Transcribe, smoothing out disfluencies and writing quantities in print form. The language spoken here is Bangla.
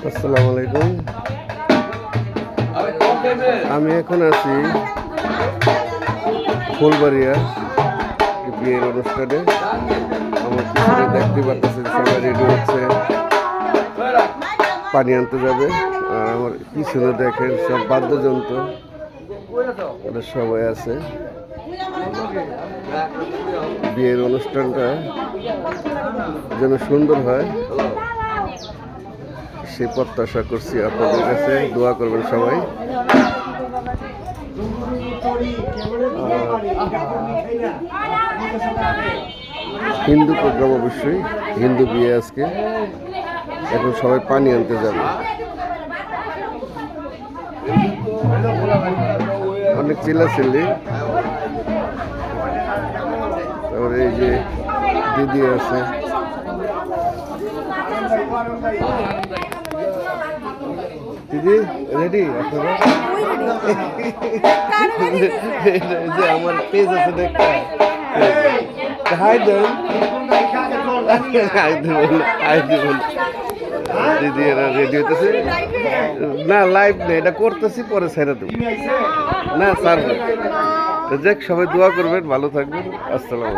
আসসালামু আলাইকুম। আমি এখন আছি ফুলবাড়িয়া বিয়ের অনুষ্ঠানে। আমার পিছনে দেখতে পাচ্ছেন সবাই রেডি হচ্ছে, পানি আনতে যাবে। আর আমার পিছনে দেখেন সব বাদ্যযন্ত্র, ওরা সবাই আছে। বিয়ের অনুষ্ঠানটা যেন সুন্দর হয় সেই প্রত্যাশা করছি। আপনাদের কাছে দোয়া করবেন সবাই। হিন্দু প্রোগ্রাম, অবশ্যই হিন্দু বিয়ে আজকে। এখন সবাই পানি আনতে যাবে। অনেক চিল্লাচিল্লি। তারপরে এই যে দিদি আছে, দিদি রেডি আপনারা? যে আমার পেজ আছে দেখতে, হাই দেন, হাই দেবেন। দিদি এরা রেডি হইতেছে না, লাইভ নেই, এটা করতেছি, পরে ছেড়ে দেবো না স্যার। যাক, সবাই দোয়া করবেন, ভালো থাকবেন। আসসালাম।